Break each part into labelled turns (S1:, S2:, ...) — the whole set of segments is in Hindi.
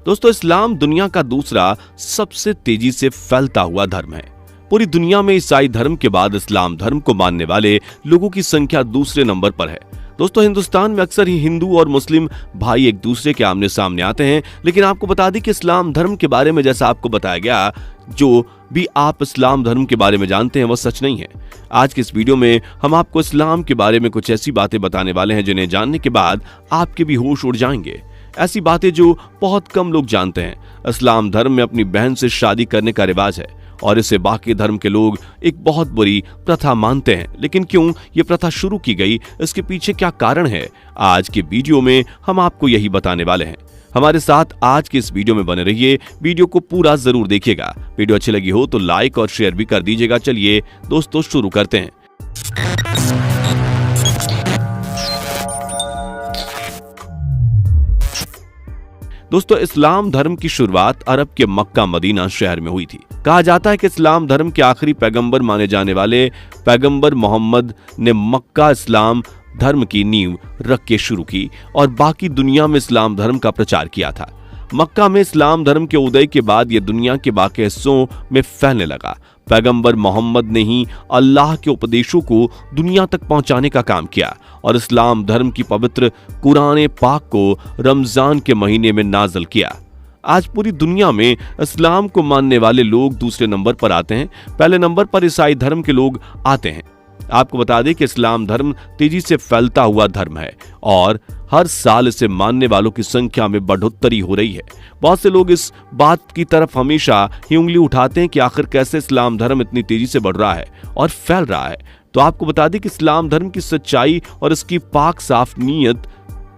S1: दोस्तों, इस्लाम दुनिया का दूसरा सबसे तेजी से फैलता हुआ धर्म है। पूरी दुनिया में ईसाई धर्म के बाद इस्लाम धर्म को मानने वाले लोगों की संख्या दूसरे नंबर पर है। दोस्तों, हिंदुस्तान में अक्सर ही हिंदू और मुस्लिम भाई एक दूसरे के आमने सामने आते हैं, लेकिन आपको बता दें कि इस्लाम धर्म के बारे में जैसा आपको बताया गया, जो भी आप इस्लाम धर्म के बारे में जानते हैं वह सच नहीं है। आज के इस वीडियो में हम आपको इस्लाम के बारे में कुछ ऐसी बातें बताने वाले हैं जिन्हें जानने के बाद आपके भी होश उड़ जाएंगे। ऐसी बातें जो बहुत कम लोग जानते हैं। इस्लाम धर्म में अपनी बहन से शादी करने का रिवाज है और इसे बाकी धर्म के लोग एक बहुत बुरी प्रथा मानते हैं। लेकिन क्यों ये प्रथा शुरू की गई, इसके पीछे क्या कारण है, आज के वीडियो में हम आपको यही बताने वाले हैं। हमारे साथ आज के इस वीडियो में बने रहिए, वीडियो को पूरा जरूर देखिएगा। वीडियो अच्छी लगी हो तो लाइक और शेयर भी कर दीजिएगा। चलिए दोस्तों, शुरू करते हैं। दोस्तों, इस्लाम धर्म की शुरुआत अरब के मक्का मदीना शहर में हुई थी। कहा जाता है कि इस्लाम धर्म के आखिरी पैगंबर माने जाने वाले पैगंबर मोहम्मद ने मक्का इस्लाम धर्म की नींव रख के शुरू की और बाकी दुनिया में इस्लाम धर्म का प्रचार किया था। मक्का में इस्लाम धर्म के उदय के बाद यह दुनिया के बाकी हिस्सों में फैलने लगा। पैगंबर मोहम्मद ने ही अल्लाह के उपदेशों को दुनिया तक पहुंचाने का काम किया और इस्लाम धर्म की पवित्र कुरान पाक को रमजान के महीने में नाज़िल किया। आज पूरी दुनिया में इस्लाम को मानने वाले लोग दूसरे नंबर पर आते हैं। पहले नंबर पर ईसाई धर्म के लोग आते हैं। आपको बता दें कि इस्लाम धर्म तेजी से फैलता हुआ धर्म है और हर साल इसे मानने वालों की संख्या में बढ़ोतरी हो रही है। बहुत से लोग इस बात की तरफ हमेशा ही उंगली उठाते हैं कि आखिर कैसे इस्लाम धर्म इतनी तेजी से बढ़ रहा है और फैल रहा है। तो आपको बता दें कि इस्लाम धर्म की सच्चाई और इसकी पाक साफ नीयत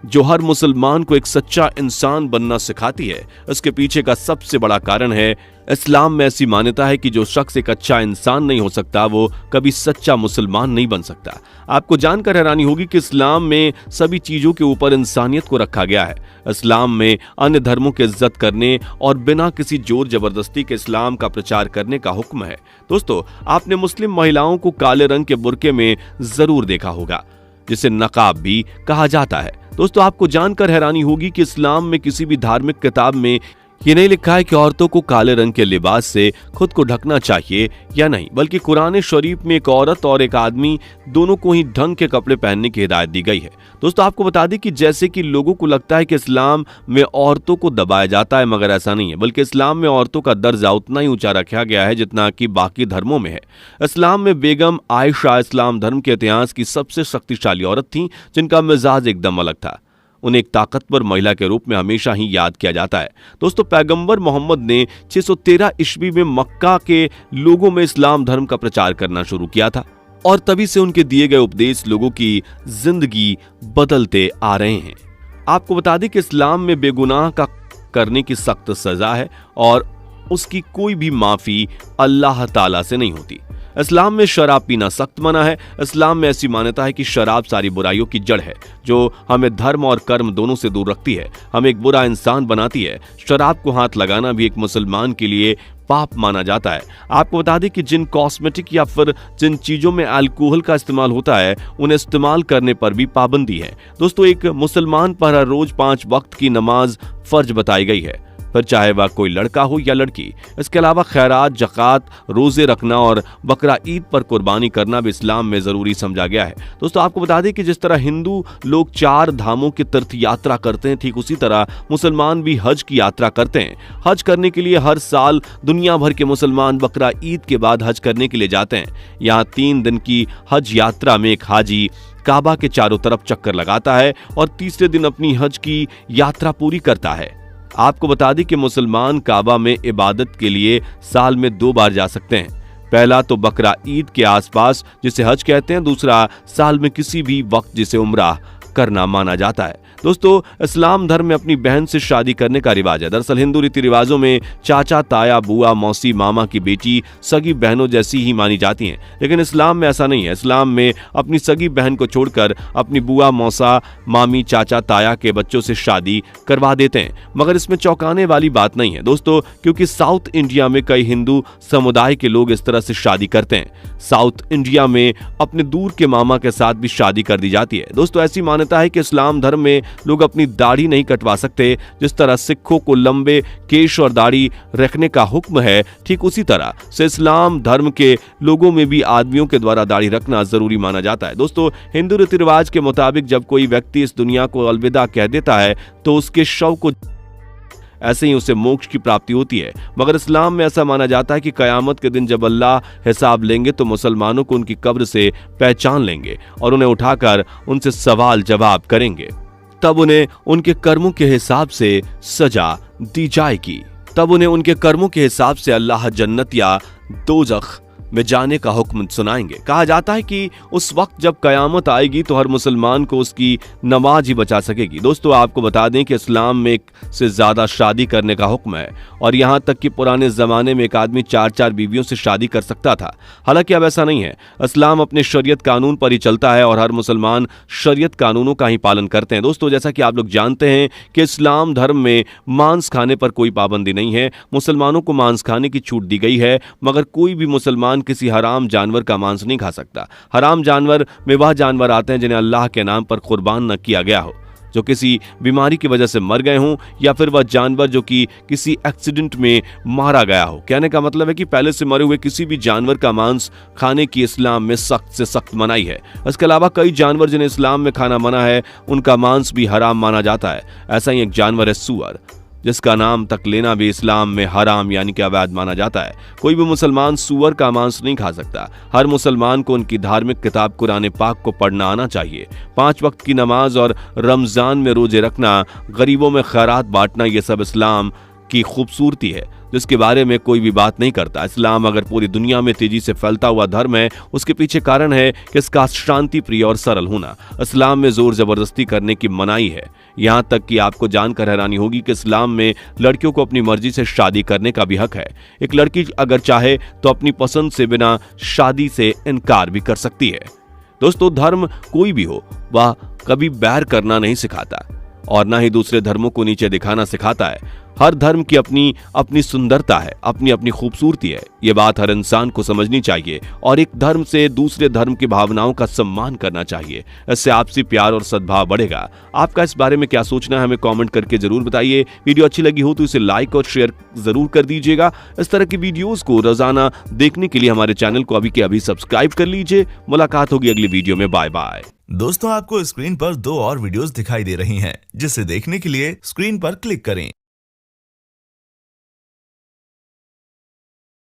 S1: जो हर मुसलमान को एक सच्चा इंसान बनना सिखाती है, इसके पीछे का सबसे बड़ा कारण है इस्लाम में ऐसी मान्यता है कि जो शख्स एक अच्छा इंसान नहीं हो सकता वो कभी सच्चा मुसलमान नहीं बन सकता। आपको जानकर हैरानी होगी कि इस्लाम में सभी चीजों के ऊपर इंसानियत को रखा गया है। इस्लाम में अन्य धर्मों की इज्जत करने और बिना किसी जोर जबरदस्ती के इस्लाम का प्रचार करने का हुक्म है। दोस्तों, आपने मुस्लिम महिलाओं को काले रंग के बुर्के में जरूर देखा होगा, जिसे नकाब भी कहा जाता है। दोस्तों, आपको जानकर हैरानी होगी कि इस्लाम में किसी भी धार्मिक किताब में ये नहीं लिखा है कि औरतों को काले रंग के लिबास से खुद को ढकना चाहिए या नहीं, बल्कि कुरान शरीफ में एक औरत और एक आदमी दोनों को ही ढंग के कपड़े पहनने की हिदायत दी गई है। दोस्तों, आपको बता दें कि जैसे कि लोगों को लगता है कि इस्लाम में औरतों को दबाया जाता है, मगर ऐसा नहीं है, बल्कि इस्लाम में औरतों का दर्जा उतना ही ऊंचा रखा गया है जितना कि बाकी धर्मों में है। इस्लाम में बेगम आयशा इस्लाम धर्म के इतिहास की सबसे शक्तिशाली औरत थी, जिनका मिजाज एकदम अलग था। उन्हें एक ताकतवर महिला के रूप में हमेशा ही याद किया जाता है। दोस्तों, पैगंबर मोहम्मद ने 613 ईस्वी में मक्का के लोगों में इस्लाम धर्म का प्रचार करना शुरू किया था और तभी से उनके दिए गए उपदेश लोगों की जिंदगी बदलते आ रहे हैं। आपको बता दें कि इस्लाम में बेगुनाह का करने की सख्त सजा है और उसकी कोई भी माफी अल्लाह ताला से नहीं होती। इस्लाम में शराब पीना सख्त मना है। इस्लाम में ऐसी मान्यता है कि शराब सारी बुराइयों की जड़ है, जो हमें धर्म और कर्म दोनों से दूर रखती है, हमें एक बुरा इंसान बनाती है। शराब को हाथ लगाना भी एक मुसलमान के लिए पाप माना जाता है। आपको बता दें कि जिन कॉस्मेटिक या फिर जिन चीजों में अल्कोहल का इस्तेमाल होता है, उन्हें इस्तेमाल करने पर भी पाबंदी है। दोस्तों, एक मुसलमान पर हर रोज 5 वक्त की नमाज फर्ज बताई गई है, फिर चाहे वह कोई लड़का हो या लड़की। इसके अलावा खैरात, ज़कात, रोजे रखना और बकरा ईद पर कुर्बानी करना भी इस्लाम में जरूरी समझा गया है। दोस्तों, आपको बता दें कि जिस तरह हिंदू लोग 4 धामों की तीर्थ यात्रा करते हैं, ठीक उसी तरह मुसलमान भी हज की यात्रा करते हैं। हज करने के लिए हर साल दुनिया भर के मुसलमान बकरा ईद के बाद हज करने के लिए जाते हैं। यहाँ 3 दिन की हज यात्रा में एक हाजी काबा के चारों तरफ चक्कर लगाता है और तीसरे दिन अपनी हज की यात्रा पूरी करता है। आपको बता दें कि मुसलमान काबा में इबादत के लिए साल में 2 बार जा सकते हैं। पहला तो बकरा ईद के आसपास, जिसे हज कहते हैं, दूसरा साल में किसी भी वक्त, जिसे उम्रा करना माना जाता है। दोस्तों, इस्लाम धर्म में अपनी बहन से शादी करने का रिवाज है। दरअसल हिंदू रीति रिवाजों में चाचा, ताया, बुआ, मौसी, मामा की बेटी सगी बहनों जैसी ही मानी जाती हैं, लेकिन इस्लाम में ऐसा नहीं है। इस्लाम में अपनी सगी बहन को छोड़कर अपनी बुआ, मौसा, मामी, चाचा, ताया के बच्चों से शादी करवा देते हैं। मगर इसमें चौंकाने वाली बात नहीं है दोस्तों, क्योंकि साउथ इंडिया में कई हिंदू समुदाय के लोग इस तरह से शादी करते हैं। साउथ इंडिया में अपने दूर के मामा के साथ भी शादी कर दी जाती है। दोस्तों, ऐसी मान्यता है कि इस्लाम धर्म में लोग अपनी दाढ़ी नहीं कटवा सकते, जिस तरह सिखों को लंबे केश और दाढ़ी रखने का हुक्म है, ठीक उसी तरह से इस्लाम धर्म के लोगों में भी आदमियों के द्वारा दाढ़ी रखना जरूरी माना जाता है। दोस्तों, हिंदू रीति रिवाज के मुताबिक जब कोई व्यक्ति इस दुनिया को अलविदा कह देता है तो उसके शव को ऐसे ही उसे मोक्ष की प्राप्ति होती है। मगर इस्लाम में ऐसा माना जाता है कि कयामत के दिन जब अल्लाह हिसाब लेंगे तो मुसलमानों को उनकी कब्र से पहचान लेंगे और उन्हें उठाकर उनसे सवाल जवाब करेंगे। तब उन्हें उनके कर्मों के हिसाब से सजा दी जाएगी। तब उन्हें उनके कर्मों के हिसाब से अल्लाह जन्नत या दोजख में जाने का हुक्म सुनाएंगे। कहा जाता है कि उस वक्त जब कयामत आएगी तो हर मुसलमान को उसकी नमाज ही बचा सकेगी। दोस्तों, आपको बता दें कि इस्लाम में एक से ज्यादा शादी करने का हुक्म है और यहां तक कि पुराने जमाने में एक आदमी 4-4 बीवियों से शादी कर सकता था। हालांकि अब ऐसा नहीं है। इस्लाम अपने शरीयत कानून पर ही चलता है और हर मुसलमान शरीयत कानूनों का ही पालन करते हैं। दोस्तों, जैसा कि आप लोग जानते हैं कि इस्लाम धर्म में मांस खाने पर कोई पाबंदी नहीं है। मुसलमानों को मांस खाने की छूट दी गई है, मगर कोई भी मुसलमान किसी हराम जानवर का मांस नहीं खा सकता। हराम जानवर में वह जानवर आते हैं जिन्हें अल्लाह के नाम पर कुर्बान न किया गया हो, जो किसी बीमारी की वजह से मर गए हों, या फिर वह जानवर जो कि किसी एक्सीडेंट में मारा गया हो। कहने का मतलब है कि पहले से मरे हुए किसी भी जानवर का मांस खाने की इस्लाम में सख्त से सख्त मनाही है। इसके अलावा कई जानवर जिन्हें इस्लाम में खाना मना है, उनका मांस भी हराम माना जाता है। ऐसा ही एक जानवर है सूअर, जिसका नाम तक लेना भी इस्लाम में हराम यानी कि अवैध माना जाता है। कोई भी मुसलमान सूअर का मांस नहीं खा सकता। हर मुसलमान को उनकी धार्मिक किताब कुरान पाक को पढ़ना आना चाहिए। 5 वक्त की नमाज और रमजान में रोजे रखना, गरीबों में खैरात बांटना, ये सब इस्लाम की खूबसूरती है जिसके बारे में कोई भी बात नहीं करता। इस्लाम अगर पूरी दुनिया में तेजी से फैलता हुआ धर्म है, उसके पीछे कारण है कि इसका शांति प्रिय और सरल होना। इस्लाम में जोर जबरदस्ती करने की मनाही है। यहाँ तक कि आपको जानकर हैरानी होगी कि इस्लाम में लड़कियों को अपनी मर्जी से शादी करने का भी हक है। एक लड़की अगर चाहे तो अपनी पसंद से बिना शादी से इनकार भी कर सकती है। दोस्तों, धर्म कोई भी हो, वह कभी बैर करना नहीं सिखाता और ना ही दूसरे धर्मों को नीचे दिखाना सिखाता है। हर धर्म की अपनी अपनी सुंदरता है, अपनी अपनी खूबसूरती है। ये बात हर इंसान को समझनी चाहिए और एक धर्म से दूसरे धर्म की भावनाओं का सम्मान करना चाहिए। इससे आपसी प्यार और सद्भाव बढ़ेगा। आपका इस बारे में क्या सोचना है, हमें कमेंट करके जरूर बताइए। वीडियो अच्छी लगी हो तो इसे लाइक और शेयर जरूर कर दीजिएगा। इस तरह की वीडियोस को रोजाना देखने के लिए हमारे चैनल को अभी के अभी सब्सक्राइब कर लीजिए। मुलाकात होगी अगली वीडियो में। Bye bye.
S2: दोस्तों, आपको स्क्रीन पर 2 और वीडियोस दिखाई दे रही हैं, जिसे देखने के लिए स्क्रीन पर क्लिक करें।